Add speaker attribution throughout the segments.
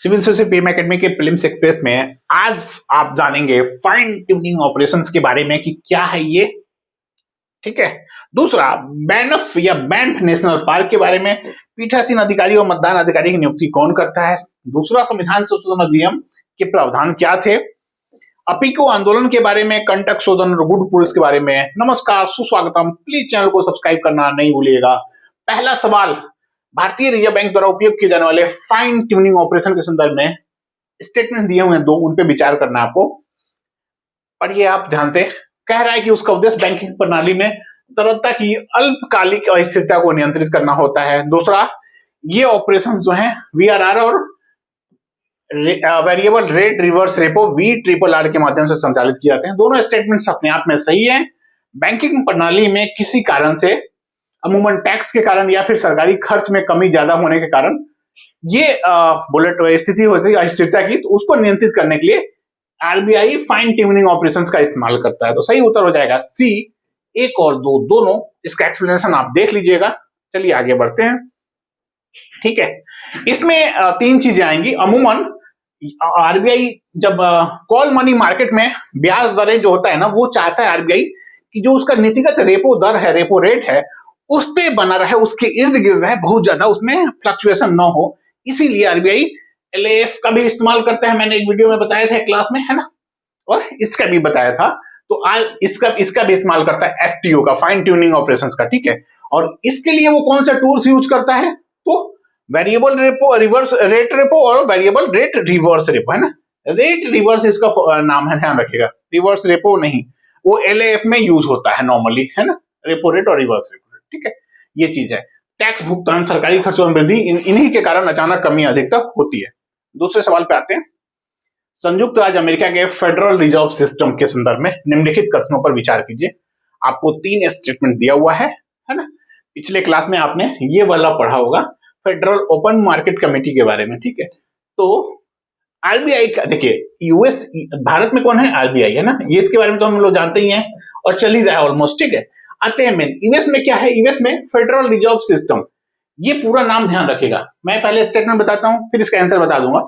Speaker 1: Civil service PM academy के prelims express में आज आप जानेंगे फाइन ट्यूनिंग ऑपरेशंस के बारे में कि क्या है ये। ठीक है। दूसरा, बैनफ या बैंफ नेशनल पार्क के बारे में पीठासीन अधिकारी और मतदान अधिकारी की नियुक्ति कौन करता है। दूसरा, संविधान संशोधन अधिनियम के प्रावधान क्या थे। अपीको आंदोलन के बारे में, कंटक शोधन और गुड पुलिस के बारे में। नमस्कार, सुस्वागतम। प्लीज चैनल को सब्सक्राइब करना नहीं भूलिएगा। पहला सवाल, भारतीय रिजर्व बैंक द्वारा उपयोग किए जाने वाले फाइन ट्यूनिंग ऑपरेशन के संदर्भ में स्टेटमेंट दिए हुए हैं दो, उन पे विचार करना है आपको। पढ़िए आप ध्यान से। कह रहा है कि उसका उद्देश्य बैंकिंग प्रणाली में तरलता की अल्पकालिक अस्थिरता को नियंत्रित करना होता है। दूसरा, ये ऑपरेशन जो है वीआरआर और variable rate reverse repo VRR के माध्यम से संचालित किए जाते हैं। दोनों स्टेटमेंट्स अपने आप में सही है। बैंकिंग प्रणाली में किसी कारण से, अमूमन टैक्स के कारण या फिर सरकारी खर्च में कमी ज्यादा होने के कारण ये बुलेट स्थिति होती है अस्थिरता की, तो उसको नियंत्रित करने के लिए आरबीआई फाइन ट्यूनिंग ऑपरेशंस का इस्तेमाल करता है। तो सही उत्तर हो जाएगा सी, 1 और 2 दोनों। इसका एक्सप्लेनेशन आप देख लीजिएगा। चलिए आगे बढ़ते हैं। ठीक है, इसमें 3 चीजें आएंगी। अमूमन आरबीआई जब कॉल मनी मार्केट में ब्याज दरें जो होता है ना, वो चाहता है आरबीआई कि जो उसका नीतिगत रेपो दर है, रेपो रेट है, उस पे बना रहे, उसके इर्द गिर्द रहे, बहुत ज्यादा उसमें फ्लक्चुएशन ना हो। इसीलिए आरबीआई एलएएफ का भी इस्तेमाल करता है। मैंने एक वीडियो में बताया था क्लास में, है ना, और इसका भी बताया था। तो आज इसका भी इस्तेमाल करता है एफटीओ का, फाइन ट्यूनिंग ऑपरेशंस का। ठीक है, और इसके लिए वो कौन सा टूल्स यूज करता है, तो variable repo, reverse rate repo और वेरिएबल रेट रिवर्स रेपो, है ना। रेट रिवर्स इसका नाम है, ध्यान रखिएगा। रिवर्स रेपो नहीं, वो एलएएफ में यूज होता है नॉर्मली, है ना, रेपो रेट और रिवर्स रेपो रेट। ठीक है, ये चीज है। टैक्स भुगतान, सरकारी खर्चों में वृद्धि, इन्हीं के कारण अचानक कमी अधिकता होती है। दूसरे सवाल पे आते हैं। संयुक्त राज्य अमेरिका के फेडरल रिजर्व सिस्टम के संदर्भ में निम्नलिखित कथनों पर विचार कीजिए। आपको 3 स्टेटमेंट दिया हुआ है ना। पिछले क्लास में आपने ये वाला पढ़ा होगा, फेडरल ओपन मार्केट कमेटी के बारे में। ठीक है, तो आरबीआई का देखिए, यूएस, भारत में कौन है, आरबीआई, है ना। ये इसके बारे में तो हम लोग जानते ही हैं और चल ही रहा है ऑलमोस्ट। ठीक है, आते हैं मेन। यूएस में क्या है, यूएस में फेडरल रिजर्व सिस्टम, ये पूरा नाम ध्यान रखिएगा। मैं पहले स्टेटमेंट बताता हूं, फिर इसका आंसर बता दूंगा।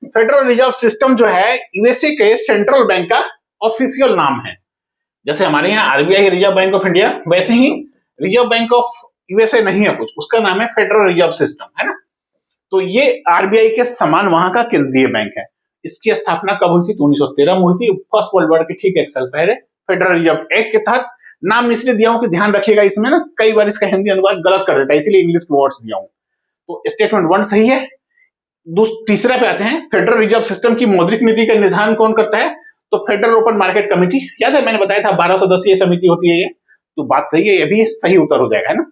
Speaker 1: फेडरल रिजर्व सिस्टम जो है यूएसए के सेंट्रल बैंक का ऑफिशियल नाम है। जैसे हमारे यहाँ RBI reserve bank of India, वैसे ही रिजर्व बैंक ऑफ यूएसए नहीं है कुछ, उसका नाम है फेडरल रिजर्व सिस्टम, है ना। तो ये आरबीआई के समान वहां का केंद्रीय बैंक है। इसकी स्थापना कब हुई थी, तो 1913 में हुई थी, फर्स्ट वर्ल्ड वॉर के ठीक 1 साल पहले। फेडरल रिजर्व एक्ट के तहत। नाम इसलिए दिया हूं कि ध्यान रखिएगा, इसमें ना कई बार इसका हिंदी अनुवाद गलत कर देता है, इसीलिए इंग्लिश वर्ड्स दिया हूं। तो स्टेटमेंट 1 सही है। तीसरा पे आते हैं, फेडरल रिजर्व सिस्टम की मौद्रिक नीति का निर्धारण कौन करता है, तो फेडरल ओपन मार्केट कमेटी। याद है, मैंने बताया था 12 सदस्यीय समिति होती है ये। तो बात सही है, ये भी सही उत्तर हो जाएगा, है ना।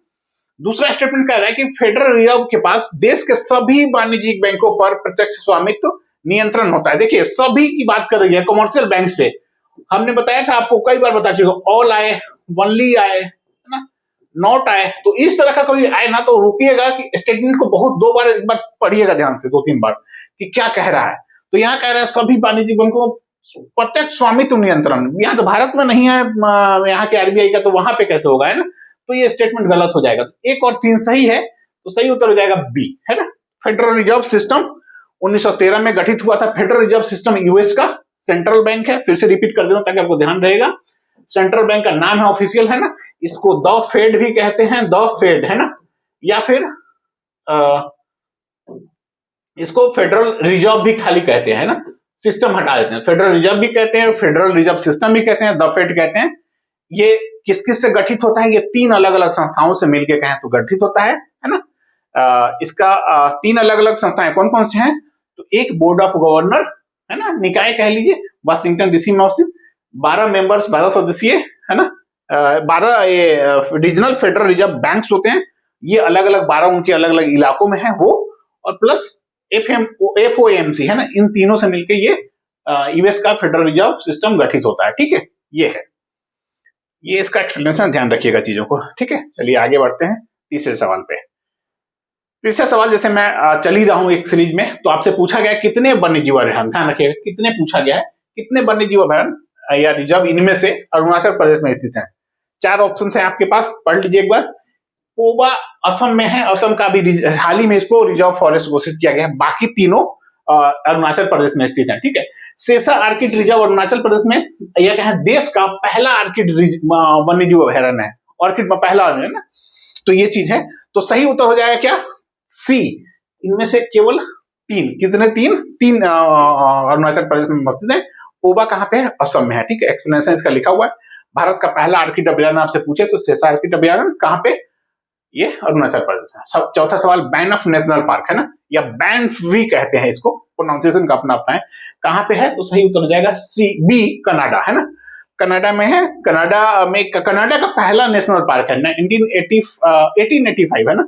Speaker 1: दूसरा स्टेटमेंट कह रहा है कि फेडरल रिजर्व के पास देश के सभी वाणिज्यिक बैंकों पर प्रत्यक्ष स्वामित्व नियंत्रण होता है। देखिए, सभी की बात कर रही है, कमर्शियल बैंक से। हमने बताया था आपको, कई बार बता चुके, ऑल आए, वनली आए, है ना, नॉट आए। तो इस तरह का कोई आए ना, तो रुकिएगा कि स्टेटमेंट को बहुत 2 बार, एक बार पढ़िएगा ध्यान से, 2-3 बार, कि क्या कह रहा है। तो यहाँ कह रहा है सभी वाणिज्यिक बैंकों प्रत्यक्ष स्वामित्व नियंत्रण। यहाँ तो भारत में नहीं है यहाँ के आरबीआई का, तो वहां पे कैसे होगा, है ना। तो ये स्टेटमेंट गलत हो जाएगा। 1 और 3 सही है, तो सही उत्तर हो जाएगा बी, है ना। फेडरल रिजर्व सिस्टम 1913 में गठित हुआ था। फेडरल रिजर्व सिस्टम यूएस का सेंट्रल बैंक है। फिर से रिपीट कर देता हूं ताकि आपको ध्यान रहेगा। सेंट्रल बैंक का नाम है ऑफिशियल, है ना। इसको द फेड भी कहते हैं, द फेड, है ना, या फिर इसको फेडरल रिजर्व भी खाली कहते हैं, है ना। सिस्टम हटा देते हैं, फेडरल रिजर्व भी कहते हैं, फेडरल रिजर्व सिस्टम भी कहते हैं, द फेड कहते हैं। ये किस किस से गठित होता है, ये 3 अलग अलग संस्थाओं से मिलकर कहें तो गठित होता है ना। इसका 3 अलग अलग संस्थाएं कौन कौन से हैं, तो एक बोर्ड ऑफ गवर्नर, है ना, निकाय कह लीजिए, वाशिंगटन डीसी में स्थित। 12 मेंबर्स, 12 सदस्यीय, है ना। 12 ये रीजनल फेडरल रिजर्व बैंक्स होते हैं। ये अलग अलग 12 उनके अलग अलग इलाकों में है वो, और प्लस एफओएमसी, है ना। इन तीनों से मिलकर ये यूएस का फेडरल रिजर्व सिस्टम गठित होता है। ठीक है, ये है, ये इसका एक्सप्लेनेशन, ध्यान रखिएगा चीजों को। ठीक है, चलिए आगे बढ़ते हैं तीसरे सवाल पे। तीसरा सवाल, जैसे मैं चल ही रहा हूं एक सीरीज में, तो आपसे पूछा गया कितने वन्यजीव अभयारण्य, ध्यान रखिएगा, कितने पूछा गया है, कितने वन्यजीव अभयारण्य या रिजर्व इनमें से अरुणाचल प्रदेश में स्थित है। 4 ऑप्शन है आपके पास, पढ़ लीजिए एक बार। कोबा असम में है, असम का भी हाल ही में इसको रिजर्व फॉरेस्ट घोषित किया गया है। बाकी तीनों अरुणाचल प्रदेश में स्थित है। ठीक है, सेसा आर्किड रिजर्व अरुणाचल प्रदेश में यह क्या है, देश का पहला आर्किड वन्य जीव अभयारण्य है, ऑर्किड में पहला है ना, तो ये चीज है। तो सही उत्तर हो जाएगा क्या, सी। इनमें से केवल तीन, कितने, तीन अरुणाचल प्रदेश में स्थित है। ओबा कहाँ पे है, असम में है। ठीक है, एक्सप्लेनेशन इसका लिखा हुआ है। भारत का पहला आर्किड अभयारण्य आपसे पूछे तो सेसा आर्किड अभयारण्य कहाँ पे, ये अरुणाचल प्रदेश है। चौथा सवाल, बैंफ नेशनल पार्क है ना, या बैंफ भी कहते हैं इसको, प्रोनाउंसिएशन का अपना अपना है, कहाँ पे है, तो सही उत्तर हो जाएगा सी, बी, कनाडा है ना, कनाडा में है। कनाडा का पहला नेशनल पार्क है 1885 है ना,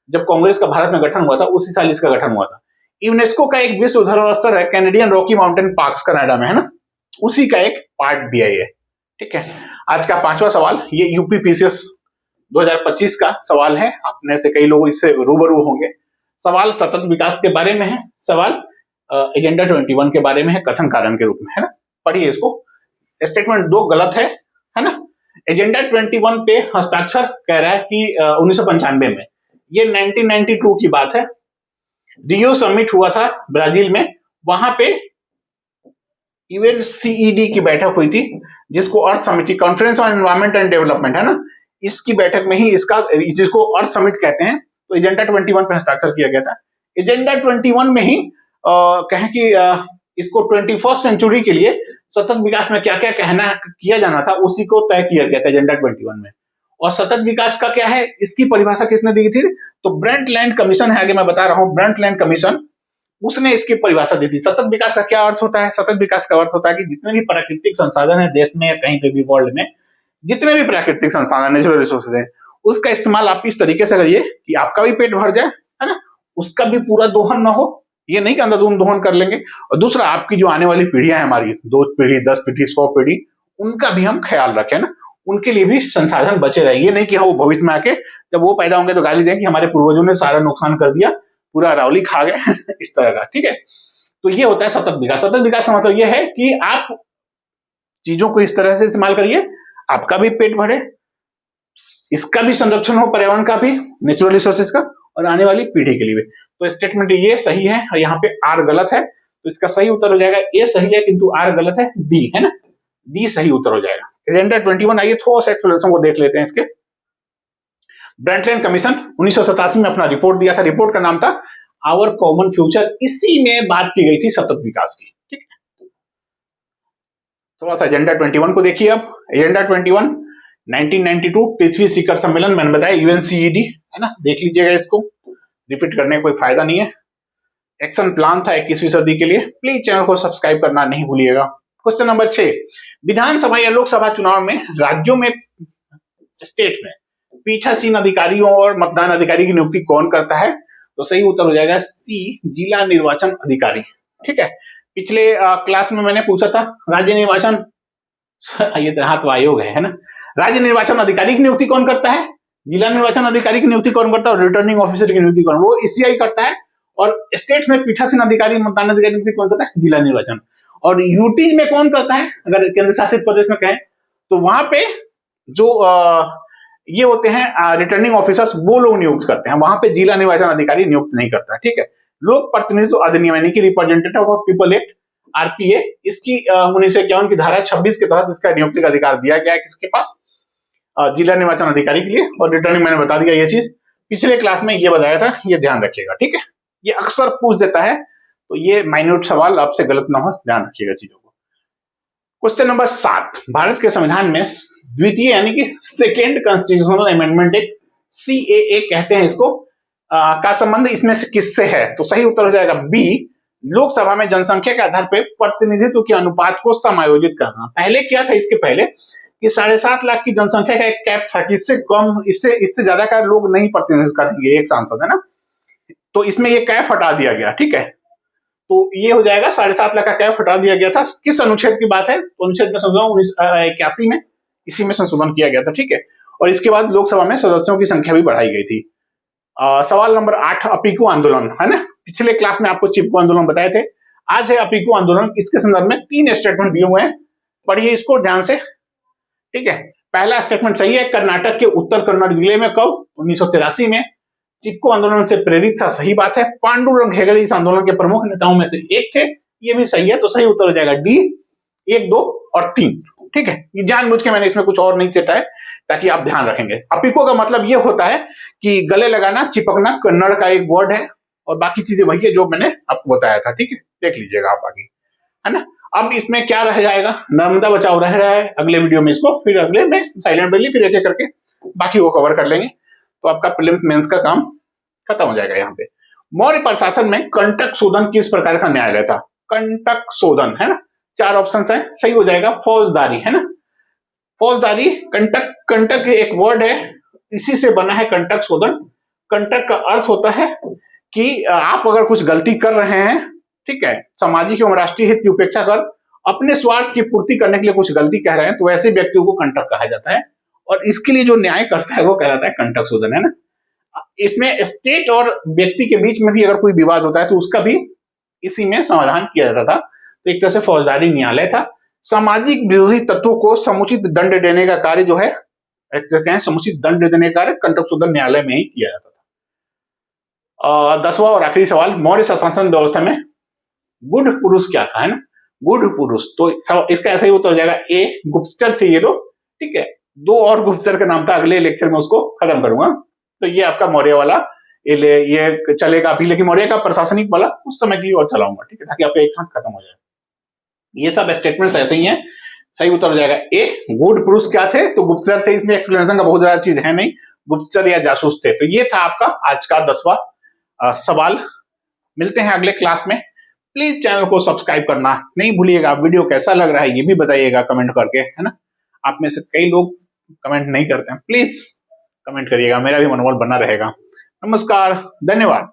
Speaker 1: जब कांग्रेस का भारत में गठन हुआ था, उसी साल इसका गठन हुआ था। यूनेस्को का एक विश्व धरोहर स्थल है Canadian Rocky mountain parks, Canada में है ना, उसी का एक पार्ट भी है ये। ठीक है, आज का पांचवा सवाल, ये यूपीपीसीएस 2025 का सवाल है, अपने से कई लोग इससे रूबरू होंगे। सवाल सतत विकास के बारे में है, सवाल एजेंडा 21 के बारे में है, कथन कारण के रूप में है ना, पढ़िए इसको। स्टेटमेंट 2 गलत है ना। एजेंडा 21 पे हस्ताक्षर कह रहा है कि 1995 में, ये 1992 की बात है। रियो समिट हुआ था ब्राजील में, वहां पे यूएनसीईडी की बैठक हुई थी, जिसको अर्थ समिति, conference on environment and development है ना, इसकी बैठक में ही इसका, जिसको अर्थ समिट कहते हैं, तो एजेंडा 21 पर हस्ताक्षर किया गया था। एजेंडा 21 में ही कहें कि इसको 21st सेंचुरी के लिए सतत विकास में क्या क्या कहना किया जाना था, उसी को तय किया गया था एजेंडा 21 में। और सतत विकास का क्या है, इसकी परिभाषा किसने दी थी, तो ब्रंटलैंड कमीशन है, आगे मैं बता रहा हूं, ब्रंटलैंड कमीशन, उसने इसकी परिभाषा दी थी। सतत विकास का क्या अर्थ होता है, सतत विकास का अर्थ होता है कि जितने भी प्राकृतिक संसाधन है देश में या कहीं पे भी वर्ल्ड में, जितने भी प्राकृतिक संसाधन, नेचुरल रिसोर्सेज है, उसका इस्तेमाल आप इस तरीके से करिए कि आपका भी पेट भर जाए, है ना, उसका भी पूरा दोहन ना हो, ये नहीं कि अंधाधुंध दोहन कर लेंगे। और दूसरा, आपकी जो आने वाली पीढ़ियां हैं, हमारी 2 पीढ़ी, 10 पीढ़ी, 100 पीढ़ी, उनका भी हम ख्याल रखें ना, उनके लिए भी संसाधन बचे रहे। ये नहीं कि हाँ वो भविष्य में आके जब वो पैदा होंगे तो गाली दें कि हमारे पूर्वजों ने सारा नुकसान कर दिया, पूरा अरावली खा गए इस तरह का। ठीक है, तो ये होता है सतत विकास। सतत विकास का मतलब ये है कि आप चीजों को इस तरह से इस्तेमाल करिए, आपका भी पेट भरे, इसका भी संरक्षण हो, पर्यावरण का भी, नेचुरल रिसोर्सेज का, और आने वाली पीढ़ी के लिए भी। तो स्टेटमेंट ये सही है, और यहाँ पे आर गलत है, तो इसका सही उत्तर हो जाएगा ए सही है, किंतु आर गलत है, बी है ना, बी सही उत्तर हो जाएगा। एजेंडा 21, आइए थोड़ा सा एक्सप्लेनेशन को देख लेते हैं इसके। ब्रंटलैंड कमीशन 1987 में अपना रिपोर्ट दिया था, रिपोर्ट का नाम था आवर कॉमन फ्यूचर, इसी में बात की गई थी सतत विकास की। ठीक है, थोड़ा सा एजेंडा 21 को देखिए। अब एजेंडा 21 1992 पृथ्वी शिखर सम्मेलन, मैंने बताया यूएनसीईडी है ना, देख लीजिएगा, इसको रिपीट करने का कोई फायदा नहीं है। एक्शन प्लान था 21वीं सदी के लिए। प्लीज चैनल को सब्सक्राइब करना नहीं भूलिएगा। क्वेश्चन नंबर 6, विधानसभा या लोकसभा चुनाव में राज्यों में, स्टेट में पीठासीन अधिकारियों और मतदान अधिकारी की नियुक्ति कौन करता है, तो सही उत्तर हो जाएगा सी, जिला निर्वाचन अधिकारी। ठीक है, पिछले क्लास में मैंने पूछा था राज्य निर्वाचन, ये तो हाथ आयोग है ना, राज्य निर्वाचन अधिकारी की नियुक्ति कौन करता है, जिला निर्वाचन अधिकारी की नियुक्ति कौन करता है, और रिटर्निंग ऑफिसर की नियुक्ति कौन, वो ईसीआई करता है। और स्टेट में पीठासीन अधिकारी, मतदान अधिकारी की नियुक्ति कौन करता है, जिला निर्वाचन। और यूटी में कौन करता है, अगर केंद्र शासित प्रदेश में कहें तो वहां पे जो ये होते हैं रिटर्निंग ऑफिसर्स, वो लोग नियुक्त करते हैं, वहां पे जिला निर्वाचन अधिकारी नियुक्त नहीं करता है। ठीक है, लोक प्रतिनिधित्व अधिनियम यानी कि representative of people act, RPA, इसकी 1951 की धारा 26 के तहत इसका नियुक्ति का अधिकार दिया गया है किसके पास, जिला निर्वाचन अधिकारी के लिए। और रिटर्निंग मैंने बता दिया, ये चीज पिछले क्लास में ये बताया था, ये ध्यान रखिएगा। ठीक है, ये अक्सर पूछ देता है, तो ये माइन्यूट सवाल आपसे गलत ना हो, ध्यान रखिएगा चीजों को। क्वेश्चन नंबर 7, भारत के संविधान में द्वितीय यानी कि second constitutional amendment act, CAA कहते हैं इसको, का संबंध इसमें से किससे है, तो सही उत्तर हो जाएगा बी, लोकसभा में जनसंख्या के आधार पर प्रतिनिधित्व के अनुपात को समायोजित करना। पहले क्या था, इसके पहले कि 7.5 लाख की जनसंख्या का एक कैप था कि इससे कम, इससे ज्यादा का लोग नहीं प्रतिनिधित्व करेंगे एक सांसद, है ना, तो इसमें ये कैप हटा दिया गया। ठीक है, तो ये हो जाएगा 7.5 लाख का कैप हटा दिया गया था। किस अनुच्छेद की बात है, तो अनुच्छेद में संशोधन 1981 में, इसी में संशोधन किया गया था। ठीक है, और इसके बाद लोकसभा में सदस्यों की संख्या भी बढ़ाई गई थी। सवाल नंबर 8, अपीकू आंदोलन है ना, पिछले क्लास में आपको चिपको आंदोलन बताए थे, आज है अपीकू आंदोलन। इसके संदर्भ में 3 स्टेटमेंट दिए हुए हैं, पढ़िए इसको ध्यान से। ठीक है, पहला स्टेटमेंट सही है, कर्नाटक के उत्तर कन्नड़ जिले में कब, 1983 में। चिपको आंदोलन से प्रेरित था, सही बात है। पांडुरंग हेगड़े इस आंदोलन के प्रमुख नेताओं में से एक थे, ये भी सही है। तो सही उत्तर हो जाएगा डी, 1, 2 और 3। ठीक है, ये जानबूझ के मैंने इसमें कुछ और नहीं चेता है ताकि आप ध्यान रखेंगे। अपिको का मतलब ये होता है कि गले लगाना, चिपकना, कन्नड़ का एक वर्ड है, और बाकी चीजें वही है जो मैंने आपको बताया था। ठीक है, देख लीजिएगा आप आगे, है ना। अब इसमें क्या रह जाएगा, नर्मदा बचाओ रह रहा है। अगले वीडियो में इसको, फिर अगले में साइलेंट वैली, फिर एक एक करके बाकी वो कवर कर लेंगे। तो आपका प्रीलिम्स मेंस का काम खत्म हो जाएगा। यहाँ पे मौर्य प्रशासन में कंटक शोधन किस प्रकार का न्यायालय था? कंटक शोधन, है ना, 4 ऑप्शन है, सही हो जाएगा फौजदारी, है ना। फौजदारी, कंटक, कंटक एक वर्ड है, इसी से बना है कंटक शोधन। कंटक का अर्थ होता है कि आप अगर कुछ गलती कर रहे हैं, ठीक है, सामाजिक एवं राष्ट्रीय हित की उपेक्षा कर अपने स्वार्थ की पूर्ति करने के लिए कुछ गलती कह रहे हैं, तो ऐसे व्यक्तियों को कंटक कहा जाता है। और इसके लिए जो न्याय करता है वो कहलाता है कंटक शोधन, है ना। इसमें स्टेट और व्यक्ति के बीच में भी अगर कोई विवाद होता है तो उसका भी इसी में समाधान किया जाता था। तो एक तरह से फौजदारी न्यायालय था। सामाजिक विरोधी तत्वों को समुचित दंड देने का कार्य जो है, समुचित दंड देने का कार्य कंटक शोधन न्यायालय में ही किया जाता था। 10वां और आखिरी सवाल, मौर्य शासन व्यवस्था में गुड पुरुष क्या था, है ना। गुड पुरुष, तो इसका ऐसा ही उत्तर हो जाएगा ए, गुप्तचर थे ये लोग। ठीक है, 2 और गुप्तचर का नाम था, अगले लेक्चर में उसको खत्म करूंगा। तो ये आपका मौर्य वाला ये चलेगा अभी, लेकिन मौर्य का प्रशासनिक वाला उस समय की और चलाऊंगा। ठीक है, ताकि आपका एक साथ खत्म हो जाए। ये सब स्टेटमेंट्स ऐसे ही हैं। सही उत्तर हो जाएगा ए, गुड पुरुष क्या थे, तो गुप्तचर थे। इसमें एक्सप्लेनेशन का बहुत ज्यादा चीज है नहीं, गुप्तचर या जासूस थे। तो ये था आपका आज का 10वां सवाल। मिलते हैं अगले क्लास में। प्लीज चैनल को सब्सक्राइब करना नहीं भूलिएगा। वीडियो कैसा लग रहा है ये भी बताइएगा कमेंट करके, है ना। आप में से कई लोग कमेंट नहीं करते हैं, प्लीज कमेंट करिएगा, मेरा भी मनोबल बना रहेगा। नमस्कार, धन्यवाद।